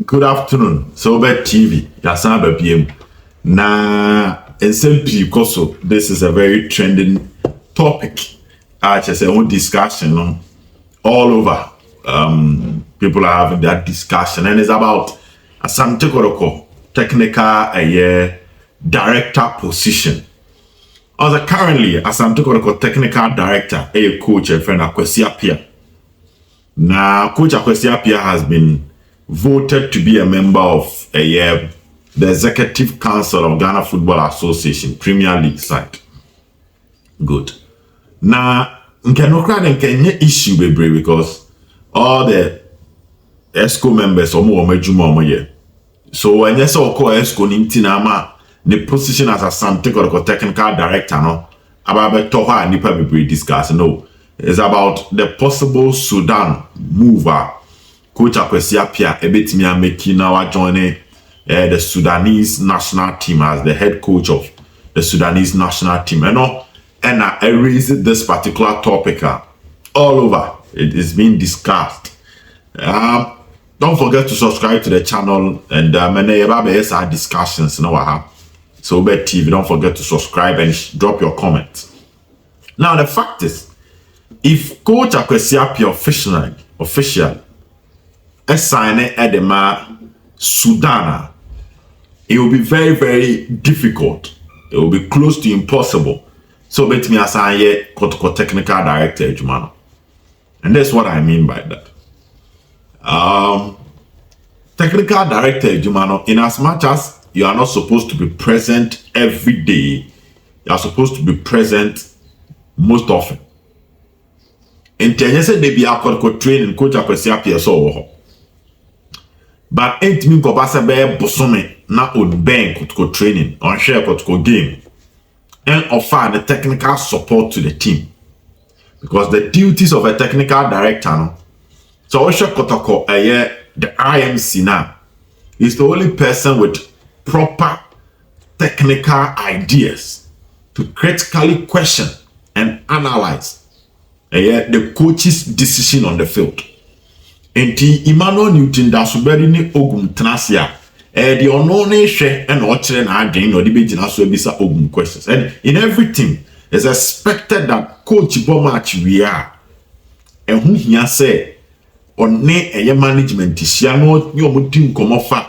Good afternoon. So Obed TV, Asante PM. Na SMP Koso, this is a very trending topic. Just a whole discussion all over. People are having that discussion, and it's about Asante Kotoko, technical director position. Also, currently, Asante Kotoko technical director, a coach, a friend Akwasi Appiah. Now, Coach Akwasi Appiah has been voted to be a member of the Executive Council of Ghana Football Association, Premier League side. Good. Now, nke issue bebre because all the ESCO members so when you say call ESCO nintinama the position as Asante Kotoko technical director no about toha nipa bebre discuss no. It's about the possible Sudan mover. Coach Akwasi Appiah ebetimi making now joining the Sudanese national team as the head coach of the Sudanese national team. And I raised this particular topic all over. It is being discussed. Don't forget to subscribe to the channel and many our discussions. So Obed TV, don't forget to subscribe and drop your comments. Now the fact is, if Coach Akwasi Appiah officially sign Edema Sudan, it will be very, very difficult. It will be close to impossible. So let me assign Kotoko technical director, Jumano. And that's what I mean by that. Technical director, Jumano, in as much as you are not supposed to be present every day, you are supposed to be present most often. In Tenyese, they be a training Coach Akwasi Appiah so. But ain't mean ko basa be bosome na on bank Kotoko training on share Kotoko game and offer the technical support to the team, because the duties of a technical director no, so Osha Kotoko the IMC now is the only person with proper technical ideas to critically question and analyze the coach's decision on the field. Enti Emmanuel Newton da so beri ni ogum tenasia the unknown share and watching and again or the bigina so bisa ogum questions, and in everything it's expected that coach bo match we are and who he say on ne management isia no your team come offer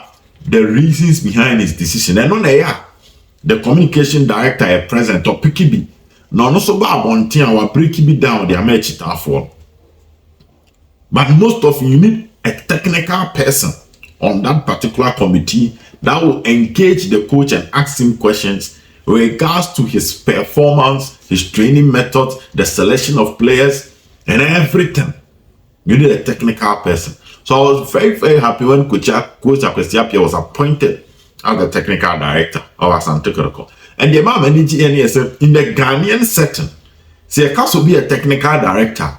the reasons behind his decision, and on the communication director a present or picky no so ba bontin our break be down their match it for. But most of you need a technical person on that particular committee that will engage the coach and ask him questions with regards to his performance, his training methods, the selection of players, and everything. You need a technical person. So I was very, very happy when Coach Akwasi Appiah was appointed as the technical director of Asante Kotoko. And the man managed in the Ghanaian setting, see, a case will be a technical director.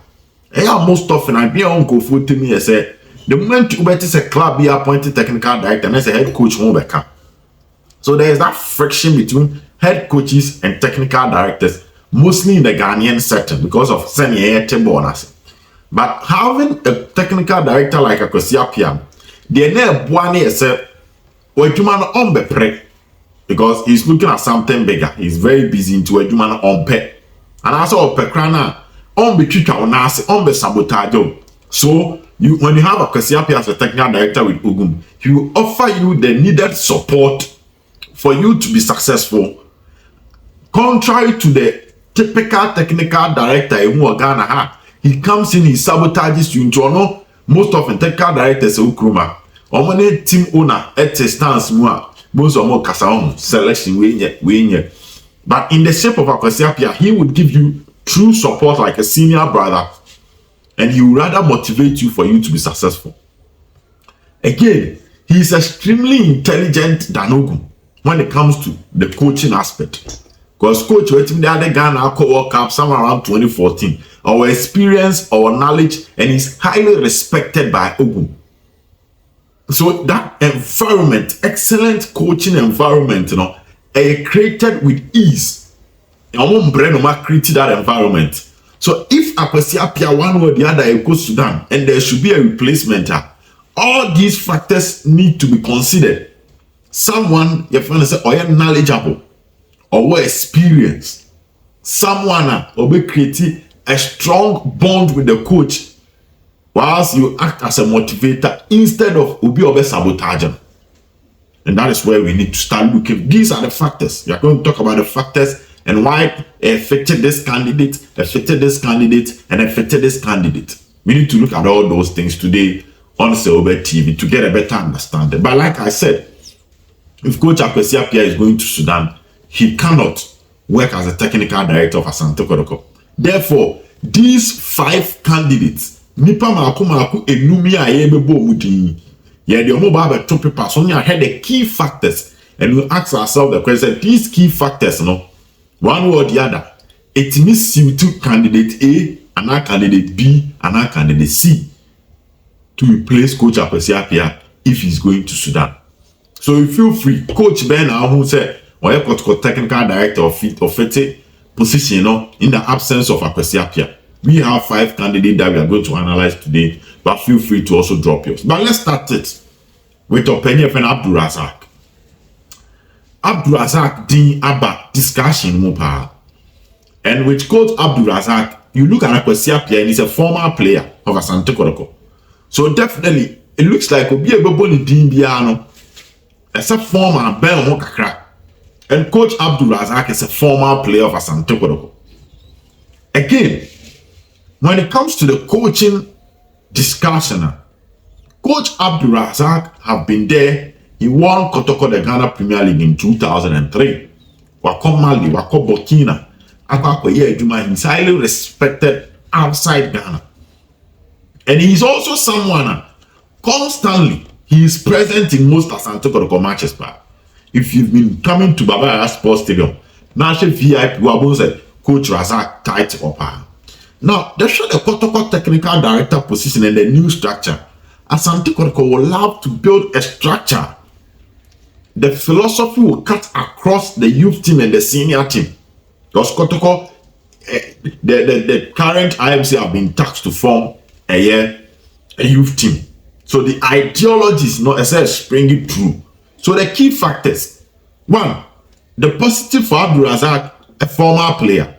Most often I be on go food to me and say the moment you bet is a club be appointed technical director and as a head coach won't become. So there is that friction between head coaches and technical directors, mostly in the Ghanaian setting because of senior bonus. But having a technical director like Akwasi Appiah, the near boani is a Ejumano on be pre, because he's looking at something bigger. He's very busy into Ejumano on pe, and also Pekrana. On be treated on us, on be sabotage. So when you have Akwasi Appiah as a technical director with Ogum, he will offer you the needed support for you to be successful. Contrary to the typical technical director in Ghana, he comes in, he sabotages you into no. Most often technical directors ukruma. Omone team owner at a stance more. Most of more kasa selection we. But in the shape of Akwasi Appiah, he would give you true support like a senior brother, and he would rather motivate you for you to be successful. Again, he is extremely intelligent than Ogum when it comes to the coaching aspect, because coach waiting the other Ghana World Cup somewhere around 2014, our experience, our knowledge, and he's highly respected by Ogum. So that environment, excellent coaching environment, created with ease. Created that environment. So if Akwasi Appiah one way or the other goes Sudan and there should be a replacement, All these factors need to be considered. Someone, your friend say, or knowledgeable, or experienced. Someone will create a strong bond with the coach, whilst you act as a motivator instead of obe sabotaging. And that is where we need to start looking. These are the factors. We are going to talk about the factors and why it affected this candidate, affected this candidate, and affected this candidate. We need to look at all those things today on Obed TV to get a better understanding. But like I said, if Coach Akwasi Appiah is going to Sudan, he cannot work as a technical director of Asante Kotoko. Therefore, these 5 candidates, nipa maku enumi ayebebo mudin. Yeah, the mobile two papers. So you had the key factors, and we ask ourselves the question: these key factors, one way or the other, it means you to candidate A, another candidate B, another candidate C to replace Coach Akwasi Appiah if he's going to Sudan. So you feel free. Coach Ben, who said, or a technical director of fit position, in the absence of Akwasi Appiah. We have 5 candidates that we are going to analyze today, but feel free to also drop yours. But let's start it with our penny friend Abdul Razak. Abdul Razak din about discussion mupa. And with Coach Abdul Razak, you look at Akwasi Appiah and he's a former player of Asante Kotoko. So definitely, it looks like Obi Ebebo din biano as a former Bell Mokakra. And Coach Abdul Razak is a former player of Asante Kotoko. Again, when it comes to the coaching discussion, Coach Abdul Razak have been there. He won Kotoko the Ghana Premier League in 2003. Wako Mali, Wako Burkina, he's highly respected outside Ghana. And he's also someone constantly, he is present in most Asante Kotoko matches. If you've been coming to Baba Yara Sports Stadium, National VIP, Coach Razak tight up. Now, they show the Kotoko technical director position and the new structure. Asante Kotoko will love to build a structure. The philosophy will cut across the youth team and the senior team. Because Kotoko, the current IMC have been tasked to form a youth team. So the ideology is not as springing through. So the key factors: 1, the positive for Abdul Razak, a former player.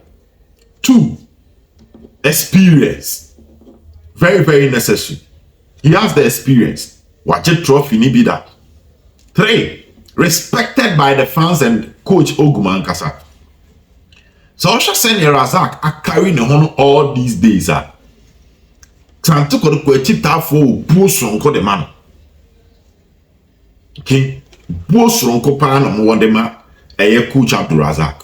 2, experience. Very, very necessary. He has the experience. Waje trophy ni be that. 3, respected by the fans and Coach Oguman Kasa. So Osha send Razak are carrying on all these days. Santo Kotoko chita for Busronko the man. Okay, Busronko pan on Wadema a Coach Abdul Razak.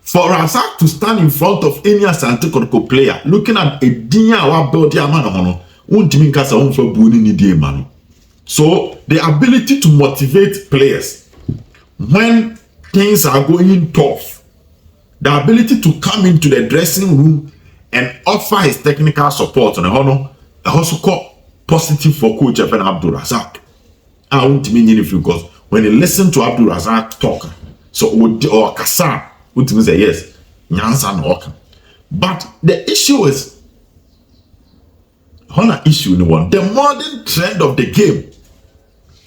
For Razak to stand in front of any Asante Kotoko player, looking at a dinya wa build ya man won't mean kasa won for buni ni die man. So the ability to motivate players when things are going tough, the ability to come into the dressing room and offer his technical support on also called positive for Coach Abdul Razak. I won't mean anything because when you listen to Abdul Razak talk, so or Kasa, which means yes, Nyansa no. But the issue is issue in one. The modern trend of the game.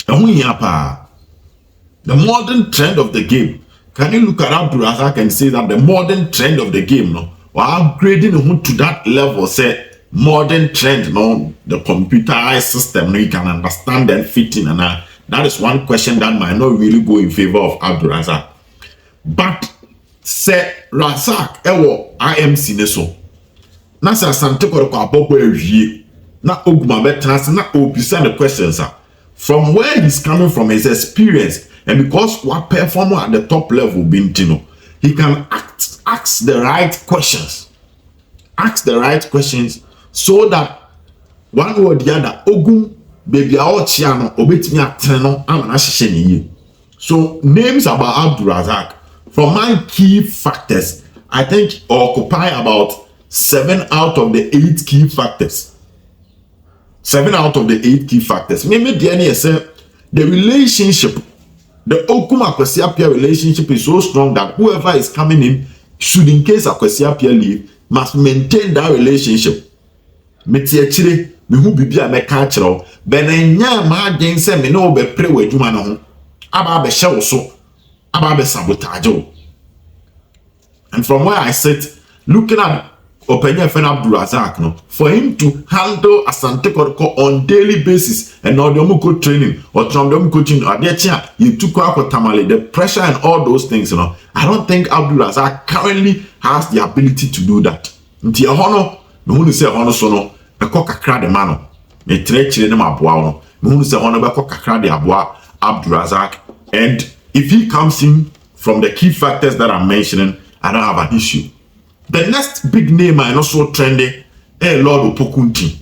The modern trend of the game. Can you look at Abdul Razak and say that the modern trend of the game, or upgrading to that level, say modern trend, the computerized system, you can understand and fit in, and that is one question that might not really go in favor of Abdul Razak. But say Razak, IMC neso. Na say Asante Kotoko abobo ewie. Na oguma betrans na obisa the questions from where he's coming from, his experience, and because what performer at the top level being he can ask the right questions. Ask the right questions so that one or the other ogum baby out chiano obetimi ateno amana hihye. So names about Abdul Razak, from my key factors, I think occupy about 7 out of the 8 key factors. 7 out of the 8 key factors. Maybe the relationship, the Akwasi Appiah relationship is so strong that whoever is coming in should, in case Akwasi Appiah leave, must maintain that relationship. me hu bibia me ka kyerɛw benenya ma adwen sɛ me no be pre w'adwuma no ho aba be hye wo so aba be sabotage wo. And from where I sit, looking at Openya Fen Abdulrazak, no, for him to handle Asante Kotoko on daily basis and now the coach training or the coaching or you took out tamale, the pressure and all those things, you know. I don't think Abdulrazak currently has the ability to do that. Nti hono, me hu say hono so no, e ko kakra de mano. Me trechire ne maboa no. Me hu say hono be ko kakra de aboa Abdulrazak, and if he comes in from the key factors that I'm mentioning, I don't have an issue. The next big name I also trendy is Lord Opokunti.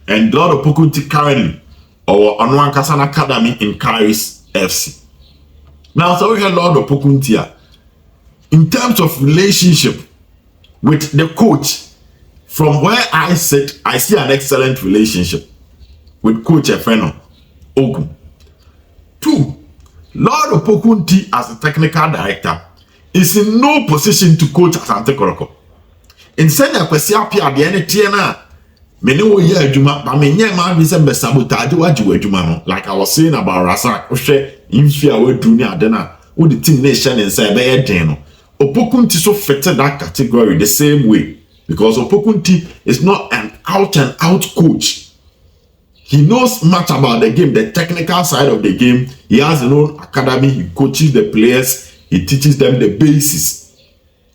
And Lord Opokunti currently or Onwan Kasan Academy in Caris FC. Now, so we have Lord Opokunti here. In terms of relationship with the coach, from where I sit, I see an excellent relationship with Coach Efeno Ogun. 2, Lord Opokunti as a technical director is in no position to coach Asante Kotoko. In saying Akwasi Appiah the NTN, many will hear Juma, but many man is a sabotage what you Juma. Like I was saying about Rasak, in fear with Junior Dena, with the team nation inside by Deno. Opokunti so fitted that category the same way because Opokunti is not an out and out coach. He knows much about the game, the technical side of the game. He has his own academy, he coaches the players. He teaches them the basis.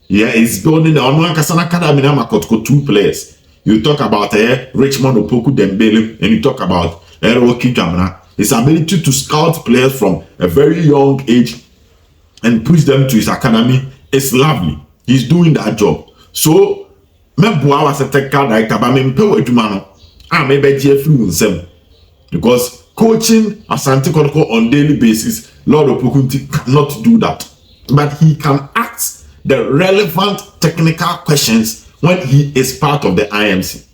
Yeah, he's building the Onwan Kasana Academy now Kotoko 2 players. You talk about Richmond Opoku Dembele, and you talk about Rocky Jamana. His ability to scout players from a very young age and push them to his academy is lovely. He's doing that job. So, me boa was a technical director, but me mpewe jumano. Maybe GF because coaching Asante Kotoko on daily basis, Lord Opokunti cannot do that. But he can ask the relevant technical questions when he is part of the IMC.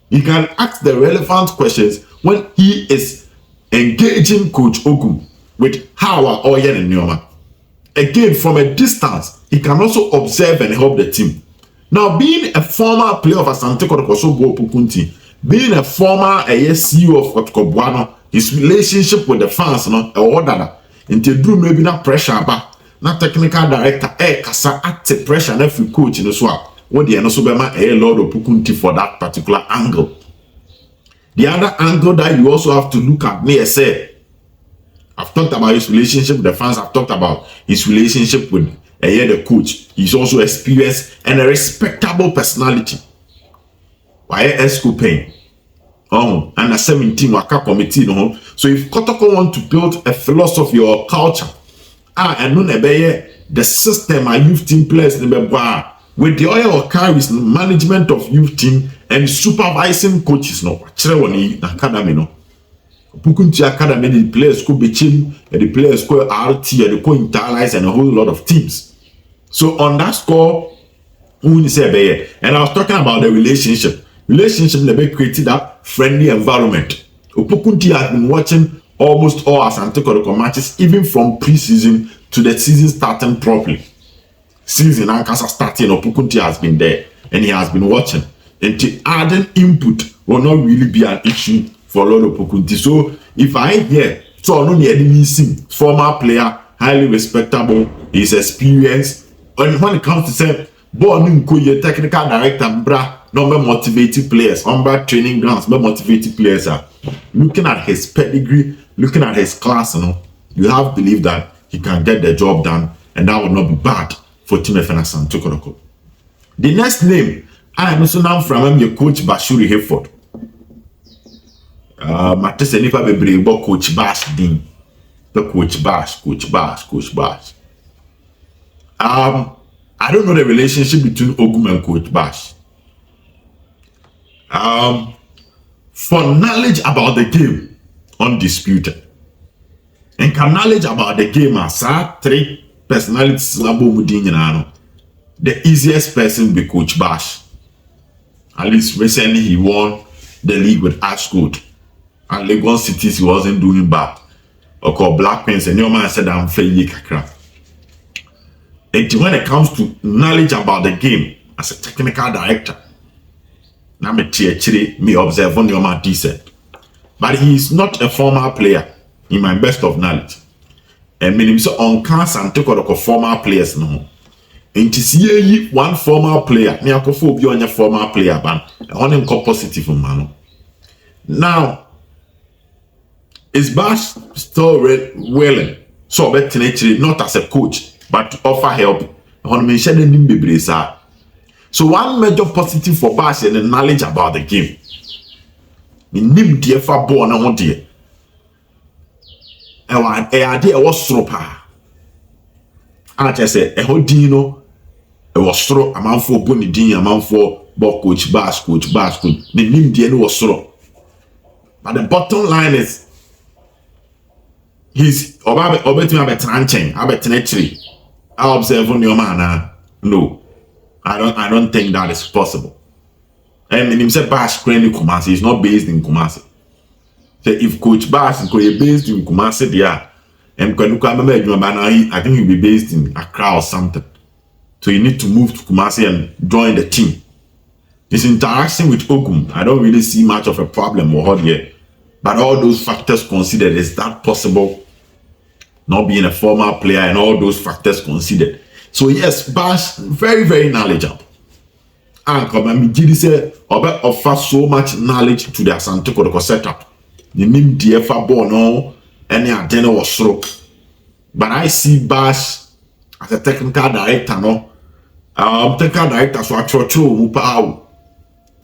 He can ask the relevant questions when he is engaging Coach Ogun with how or Yen and Nyoma. Again, from a distance, he can also observe and help the team. Now, being a former player of Asante Kotoko, so go Pukunti, being a former CEO of Kotoko Buano, his relationship with the fans, no, or that, into drew maybe not pressure about. Na technical director kasa at pressure na every coach in the swap. What the also be Lord Opokunti for that particular angle. The other angle that you also have to look at me say, I've talked about his relationship with the fans. I've talked about his relationship with the coach. He's also experienced and a respectable personality. Why Escopain? Oh, and a 17 waka committee no. So if Kotoko want to build a philosophy or culture. And no the system our youth team players with the oil carries management of youth team and supervising coaches no academy no Pukunti academy the players could be team and the players could RT and the co-internalize and a whole lot of teams. So on that score, and I was talking about the relationship that created that friendly environment. Pukunti has been watching almost all Asante Kotoko matches, even from pre-season to the season starting properly. Season Ankasa starting, Opokunti has been there and he has been watching. And to adding input will not really be an issue for Lord Opokunti. So if I hear, so I know the enemy former player, highly respectable, his experience, and when it comes to say, born technical director, number motivated players, training grounds, motivated players are looking at his pedigree, looking at his class, you have believed that he can get the job done, and that would not be bad for Team FN Asante Kotoko. The next name, I am also now from your coach Bashuri Hayford. Matese nipa bebre bo Coach Bash din. The Coach Bash. I don't know the relationship between Ogum and Coach Bash. For knowledge about the game, undisputed. And can knowledge about the game as 3 personalities, the easiest person be Coach Bash. At least recently he won the league with Ashgood. And Lagos Cities he wasn't doing bad. Or called Black Pens and your man said I'm fairly kakra. And when it comes to knowledge about the game as a technical director, na me tie me observe on your man decent. But he is not a former player, in my best of knowledge. And meaning so on Asante Kotoko former players no. And to see one former player, me akofo obi on former player ban. On him positive man. Now, is Bash still willing? So actually not as a coach, but to offer help. On me share him be so one major positive for Bash and the knowledge about the game. Nim dear for born on dear. A idea was stropa. I just said, a whole dino, a was stro, a man for Bunny Dean, a man for Bob coach, coach. The name dear was stro. But the bottom line is, he's Obed to have a tranching, have a tenetry. I observe on your man. No, I don't think that is possible. And himself Bash currently Kumasi is not based in Kumasi. So if Coach Bash is based in Kumasi, there, and I think he'll be based in Accra or something. So you need to move to Kumasi and join the team. His interaction with Ogum, I don't really see much of a problem or here. But all those factors considered, is that possible? Not being a former player and all those factors considered. So yes, Bash very, very knowledgeable. And come and me say Obed offer so much knowledge to the Asante Kotoko setup. The name DFA no any adeno was stroke. But I see Bash as a technical director, no. Technical director so mupa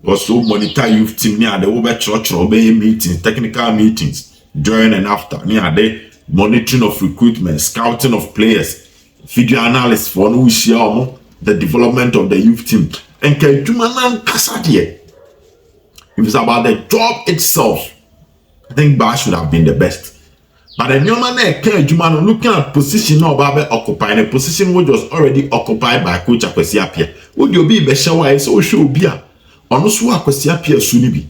also monitor youth team near the over church or meetings, technical meetings, during and after near the monitoring of recruitment, scouting of players, video analysis for no share the development of the youth team. And if it's about the job itself, I think Bash should have been the best. But the new man looking at position now occupying a position which was already occupied by Coach Akwasi Appiah. Would you be beshawa so show beer? Onusu Akwasi Appiah sunibi.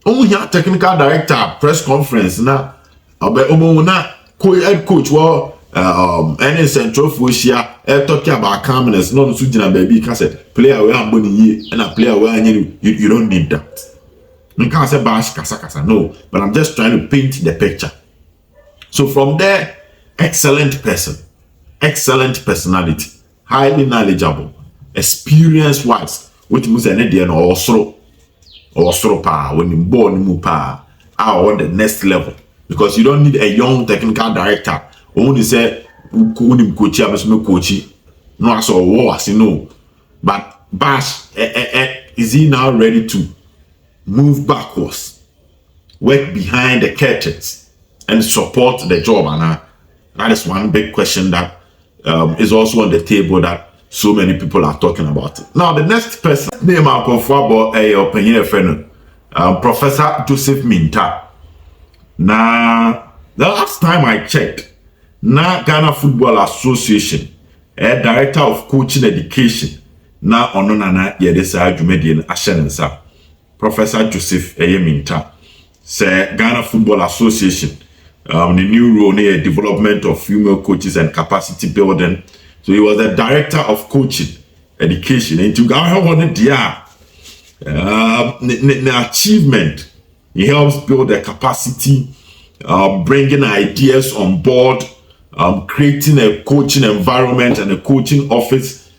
Only here technical director press conference na head coach any central Fushia talking about calmness, not to Sujina baby can say player where I'm money and a player where you don't need that. I can't say Bash Kasa, no, but I'm just trying to paint the picture. So from there, excellent person, excellent personality, highly knowledgeable, experience wise, which means an idea or pa when you born mupa on the next level. Because you don't need a young technical director. Only say coach no as war no. But Bash is he now ready to move backwards, work behind the curtains, and support the job? And that is one big question that is also on the table that so many people are talking about. Now the next person name I'll confirm about a opinion friend, Professor Joseph Minta. Now the last time I checked, na Ghana Football Association, Director of Coaching Education, na onona yedesa adwumedie ahyensa. Professor Joseph Minta say Ghana Football Association, the new role near development of female coaches and capacity building. So he was the Director of Coaching Education. And to Ghana one the achievement, he helps build the capacity, bringing ideas on board, creating a coaching environment and a coaching office.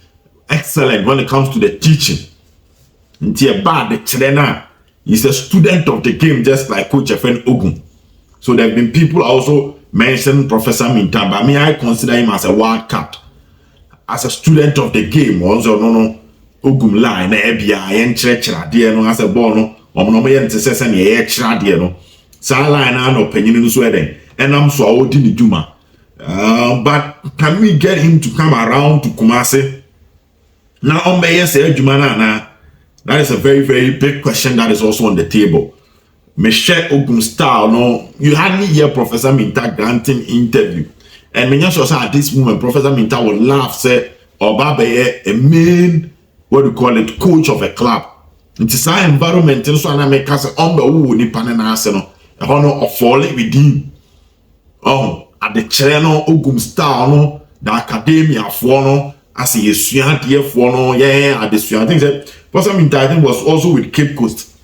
Excellent when it comes to the teaching. The trainer is a student of the game, just like Coach FN Ogun. So there have been people also mentioning Professor Minta, but me, I consider him as a wild cat, as a student of the game. Also, no Ogun line, yen church, dear no as a bono, no no line no opinion in Sweden, and I'm so old in the Juma. But can we get him to come around to Kumasi? Now, on say Jumana. That is a very, very big question that is also on the table. Michelle Ogun style, no, you hardly hear Professor Minta granting interview. And many also at this moment, Professor Minta will laugh, say, Obabe, a main, what do you call it, coach of a club. It is our environment, and so I make us on the woo, Nipan and Arsenal, a honor of falling within. Oh, at the channel, Ogun style, no, the academia for no, as he is here for no, yeah, at the I think that Akwasi Appiah, I think, was also with Cape Coast,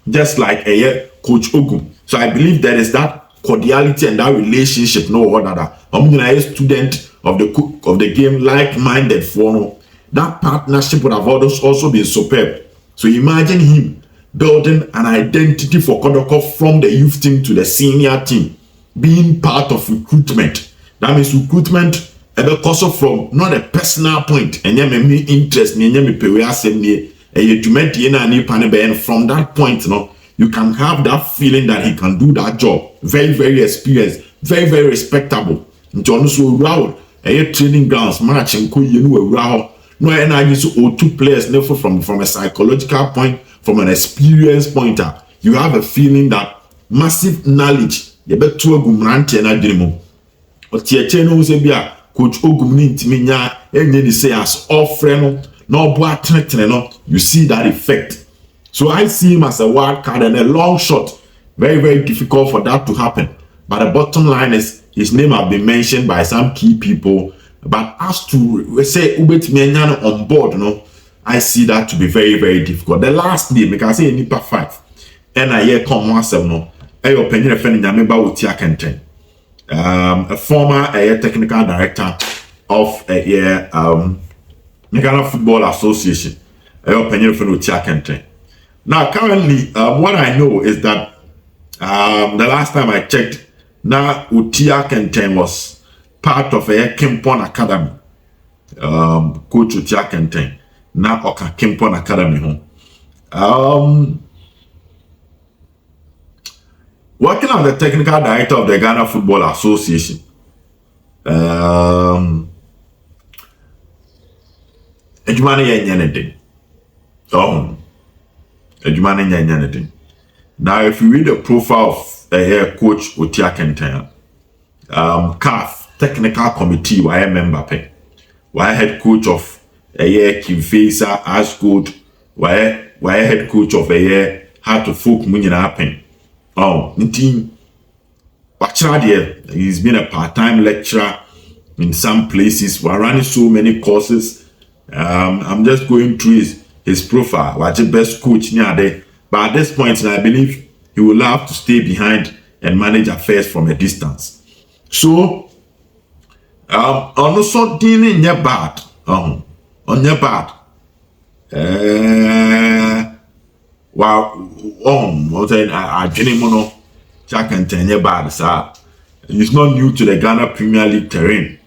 just like a Coach Ogum. So I believe there is that cordiality and that relationship. No other. I'm a student of the game, like-minded for that partnership would have also been superb. So imagine him building an identity for Kotoko from the youth team to the senior team, being part of recruitment. That means recruitment because of from not a personal point and me interest and from that point, you can have that feeling that he can do that job. Very, very experienced, very, very respectable. So training grounds, matching no energy so two players from a psychological point, from an experience pointer. You have a feeling that massive knowledge. You bet to a gumranti and a dream. But Tieteno say be a Coach Ogum Nintiminya, and then say as all friend, no boy, you see that effect. So I see him as a wild card and a long shot. Very, very difficult for that to happen. But the bottom line is his name has been mentioned by some key people. But as to say Obed on board, I see that to be very, very difficult. The last name, I can say Nipa 5. And I hear come once no. Your opinion friend in Appiah Kenten. A former technical director of a Ghana Football Association. Your opinion friend Appiah Kenten. Now currently, what I know is that the last time I checked, now Appiah Kenten was part of a Kimpon Academy. Coach Appiah Kenten. Now Oka Kimpon Academy. Working as the technical director of the Ghana Football Association. Now, if you read the profile of Coach Appiah Kenten, CAF Technical Committee, why member pay, why head coach of a year Kim Faisa as good, why head coach of a year how to folk munina pen. He's been a part-time lecturer in some places. We're running so many courses. I'm just going through his profile. What's the best coach near there? But at this point, I believe he will have to stay behind and manage affairs from a distance. So, also dealing your bad. On your bad. I didn't know. Jack and Tanya bad, sir. He's not new to the Ghana Premier League terrain.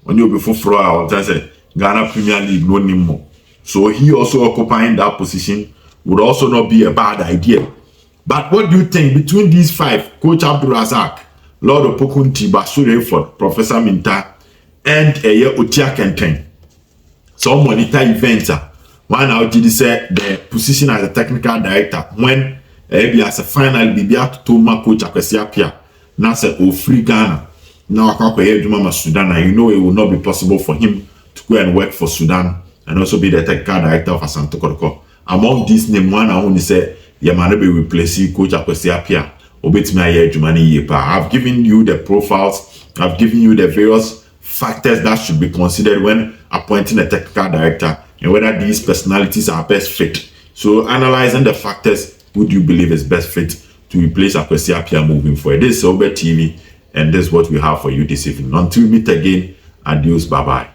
When you before Flora, I said Ghana Premier League no anymore. So he also occupying that position would also not be a bad idea. But what do you think between these five, Coach Abdul Razak, Lord Opokunti, Basure Ford, Professor Minta, and Appiah Kenten? Some monitor events. One out did say the position as a technical director when as a final be to Coach Akwasi Appiah. Now say free Ghana. Now Akwa Sudan, and you know it will not be possible for him to go and work for Sudan and also be the technical director of Asante Kotoko. Among these names, one I only say Yamane be replacing Coach Akwasi Appiah. I've given you the profiles, I've given you the various factors that should be considered when appointing a technical director and whether these personalities are best fit. So analyzing the factors, who do you believe is best fit to replace Akwasi Appiah moving forward? This is Obed TV, and this is what we have for you this evening. Until we meet again, adios, bye-bye.